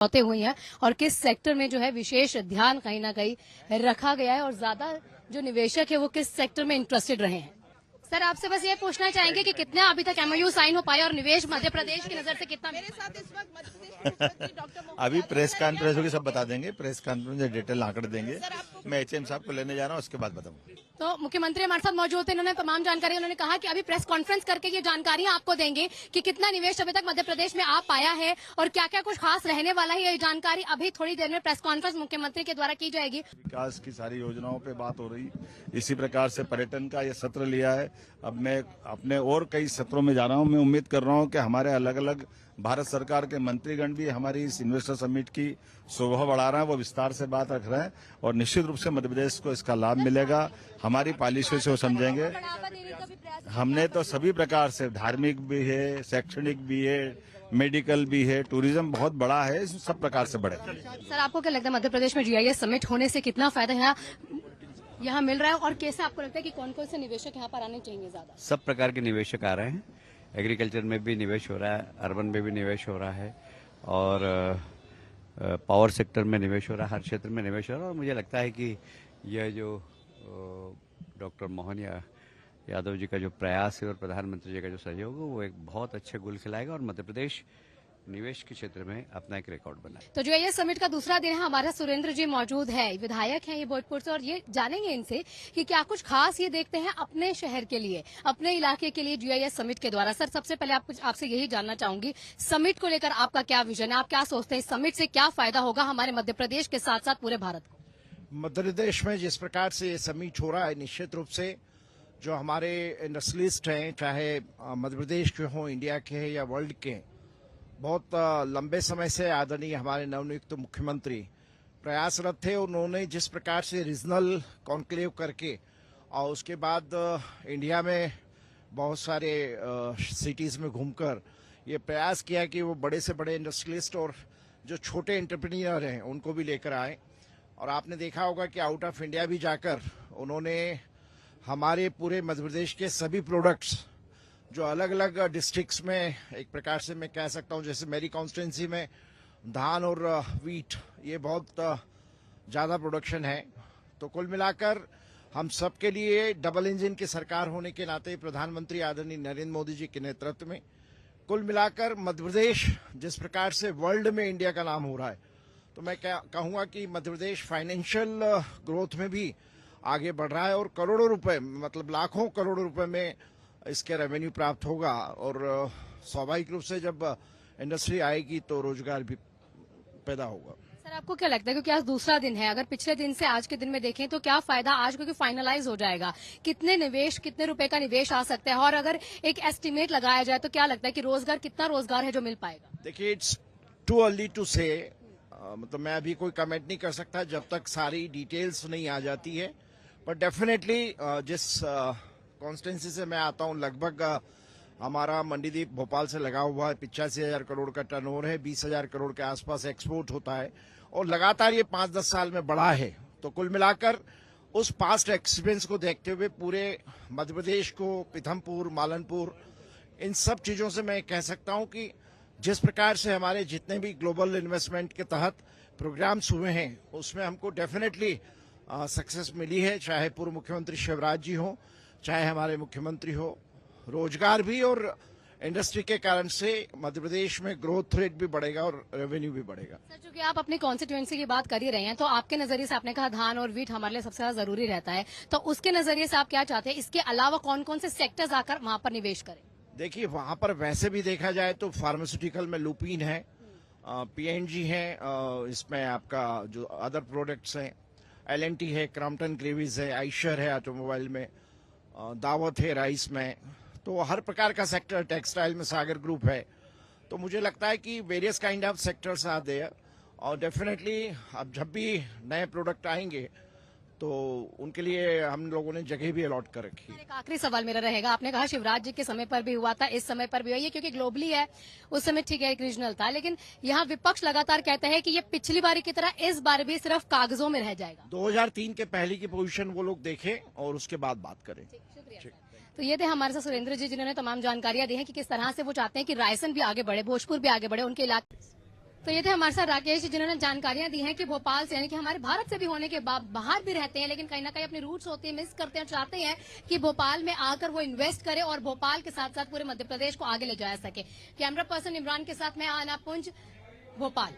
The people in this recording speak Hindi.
होते हुई हैं और किस सेक्टर में जो है विशेष ध्यान कहीं ना कहीं रखा गया है और ज्यादा जो निवेशक है वो किस सेक्टर में इंटरेस्टेड रहे हैं। सर आपसे बस ये पूछना चाहेंगे कि कितने अभी तक एमओयू साइन हो पाए और निवेश मध्य प्रदेश की नजर से कितना। मेरे साथ इस वक्त मध्य प्रदेश के मुख्यमंत्री डॉक्टर अभी प्रेस कॉन्फ्रेंस होगी, सब बता देंगे। प्रेस कॉन्फ्रेंस में डिटेल आंकड़े देंगे। मैं एचएम साहब को लेने जा रहा हूँ, उसके बाद बताऊंगा। तो मुख्यमंत्री हमारे साथ मौजूद थे, इन्होंने तमाम जानकारी, उन्होंने कहा कि अभी प्रेस कॉन्फ्रेंस करके ये जानकारियां आपको देंगे कि कितना निवेश अभी तक मध्य प्रदेश में आ पाया है और क्या क्या कुछ खास रहने वाला है। ये जानकारी अभी थोड़ी देर में प्रेस कॉन्फ्रेंस मुख्यमंत्री के द्वारा की जाएगी। विकास की सारी योजनाओं पे बात हो रही, इसी प्रकार से पर्यटन का ये सत्र लिया है। अब मैं अपने और कई सत्रों में जा रहा हूँ। मैं उम्मीद कर रहा हूँ कि हमारे अलग अलग भारत सरकार के मंत्रीगण भी हमारी इस इन्वेस्टर समिट की शोभा बढ़ा रहे हैं, वो विस्तार से बात रख रहे हैं और निश्चित रूप से मध्य प्रदेश को इसका लाभ मिलेगा। हमारी पॉलिसी से वो समझेंगे। हमने तो सभी प्रकार से, धार्मिक भी है, शैक्षणिक भी है, मेडिकल भी है, टूरिज्म बहुत बड़ा है, सब प्रकार से बढ़ेगा। सर आपको क्या लगता है मध्य प्रदेश में जीआईएस समिट होने से कितना फायदा यहाँ मिल रहा है और कैसे आपको लगता है कि कौन कौन से निवेशक यहाँ पर आने चाहिए? ज्यादा सब प्रकार के निवेशक आ रहे हैं। एग्रीकल्चर में भी निवेश हो रहा है, अर्बन में भी निवेश हो रहा है और पावर सेक्टर में निवेश हो रहा है, हर क्षेत्र में निवेश हो रहा है। और मुझे लगता है कि यह जो डॉक्टर मोहन यादव जी का जो प्रयास है और प्रधानमंत्री जी का जो सहयोग है वो एक बहुत अच्छे गुल खिलाएगा और मध्य प्रदेश निवेश के क्षेत्र में अपना एक रिकॉर्ड बनाए। तो जो ये समिट का दूसरा दिन है, हमारे सुरेंद्र जी मौजूद है, विधायक हैं ये भोजपुर से, और ये जानेंगे इनसे कि क्या कुछ खास ये देखते हैं अपने शहर के लिए, अपने इलाके के लिए जीआईएस समिट के द्वारा। सर सबसे पहले आपसे यही जानना चाहूंगी, समिट को लेकर आपका क्या विजन है, आप क्या सोचते हैं, समिट से क्या फायदा होगा हमारे मध्य प्रदेश के साथ साथ पूरे भारत को? मध्य प्रदेश में जिस प्रकार से ये समिट हो रहा है, निश्चित रूप से जो हमारे इंडस्ट्रियलिस्ट हैं, चाहे मध्य प्रदेश के हों, इंडिया के हैं या वर्ल्ड के, बहुत लंबे समय से आदरणीय हमारे नवनियुक्त मुख्यमंत्री प्रयासरत थे। उन्होंने जिस प्रकार से रीजनल कॉन्क्लेव करके और उसके बाद इंडिया में बहुत सारे सिटीज में घूमकर ये प्रयास किया कि वो बड़े से बड़े इंडस्ट्रियलिस्ट और जो छोटे एंटरप्रेन्योर हैं उनको भी लेकर आए। और आपने देखा होगा कि आउट ऑफ इंडिया भी जाकर उन्होंने हमारे पूरे मध्य प्रदेश के सभी प्रोडक्ट्स जो अलग अलग डिस्ट्रिक्ट्स में, एक प्रकार से मैं कह सकता हूं, जैसे मेरी कॉन्स्टिट्यूंसी में धान और वीट, ये बहुत ज़्यादा प्रोडक्शन है। तो कुल मिलाकर हम सबके लिए डबल इंजन की सरकार होने के नाते प्रधानमंत्री आदरणीय नरेंद्र मोदी जी के नेतृत्व में कुल मिलाकर मध्य प्रदेश जिस प्रकार से वर्ल्ड में इंडिया का नाम हो रहा है, तो मैं कहूँगा कि मध्य प्रदेश फाइनेंशियल ग्रोथ में भी आगे बढ़ रहा है और करोड़ों रुपए, मतलब लाखों करोड़ों रुपए में इसके रेवेन्यू प्राप्त होगा। और स्वाभाविक रूप से जब इंडस्ट्री आएगी तो रोजगार भी पैदा होगा। सर आपको क्या लगता है, क्योंकि आज दूसरा दिन है, अगर पिछले दिन से आज के दिन में देखें तो क्या फायदा आज, क्योंकि फाइनलाइज हो जाएगा, कितने निवेश, कितने रुपए का निवेश आ सकता है और अगर एक एस्टिमेट लगाया जाए तो क्या लगता है कि रोजगार, कितना रोजगार है जो मिल पाएगा? देखिए, इट्स टू अर्ली टू से, मतलब मैं अभी कोई कमेंट नहीं कर सकता जब तक सारी डिटेल्स नहीं आ जाती है। पर डेफिनेटली जिस कॉन्स्टिट्यूंसी से मैं आता हूं, लगभग हमारा मंडीदीप भोपाल से लगा हुआ है, 85,000 करोड़ का टर्नओवर है, 20,000 करोड़ के आसपास एक्सपोर्ट होता है और लगातार ये 5-10 साल में बढ़ा है। तो कुल मिलाकर उस पास्ट एक्सपीरियंस को देखते हुए पूरे मध्य प्रदेश को, पीथमपुर, मालनपुर, इन सब चीजों से मैं कह सकता हूं कि जिस प्रकार से हमारे जितने भी ग्लोबल इन्वेस्टमेंट के तहत प्रोग्राम्स हुए हैं उसमें हमको डेफिनेटली सक्सेस मिली है, चाहे पूर्व मुख्यमंत्री शिवराज जी हो, चाहे हमारे मुख्यमंत्री हो। रोजगार भी और इंडस्ट्री के कारण से मध्य प्रदेश में ग्रोथ रेट भी बढ़ेगा और रेवेन्यू भी बढ़ेगा। सर चूंकि आप अपनी कॉन्स्टिट्यूएंसी की बात कर ही रहे हैं, तो आपके नजरिए से, आपने कहा धान और वीट हमारे लिए सबसे ज्यादा जरूरी रहता है, तो उसके नजरिए से आप क्या चाहते हैं, इसके अलावा कौन कौन से सेक्टर्स आकर वहां पर निवेश करें? देखिए, वहां पर वैसे भी देखा जाए तो फार्मास्यूटिकल में लुपिन है, पीएनजी है, इसमें आपका जो अदर प्रोडक्ट्स हैं, एलएनटी है, क्रॉम्पटन ग्रेवीज है, आइशर है ऑटोमोबाइल में, दावत है राइस में, तो हर प्रकार का सेक्टर, टेक्सटाइल में सागर ग्रुप है। तो मुझे लगता है कि various kind of sectors are there और डेफिनेटली अब जब भी नए प्रोडक्ट आएंगे तो उनके लिए हम लोगों ने जगह भी अलॉट कर रखी है। एक आखिरी सवाल मेरा रहेगा, आपने कहा शिवराज जी के समय पर भी हुआ था, इस समय पर भी हुआ, ये क्योंकि ग्लोबली है, उस समय ठीक है एक रीजनल था, लेकिन यहाँ विपक्ष लगातार कहता है कि ये पिछली बारी की तरह इस बार भी सिर्फ कागजों में रह जाएगा। 2003 के पहले की पोजीशन वो लोग देखें और उसके बाद बात करें। शुक्रिया। तो ये थे हमारे साथ सुरेंद्र जी, जिन्होंने तमाम जानकारियां दी हैं कि किस तरह से वो चाहते हैं कि रायसन भी आगे बढ़े, भोजपुर भी आगे बढ़े, उनके इलाके तो ये थे हमारे साथ राकेश जी, जिन्होंने जानकारियां दी हैं कि भोपाल से यानी कि हमारे भारत से भी होने के बाद बाहर भी रहते हैं, लेकिन कहीं ना कहीं अपनी रूट्स होती है, मिस करते हैं, चाहते हैं कि भोपाल में आकर वो इन्वेस्ट करे और भोपाल के साथ साथ पूरे मध्य प्रदेश को आगे ले जाया सके। कैमरा पर्सन इमरान के साथ मैं आना पुंज, भोपाल।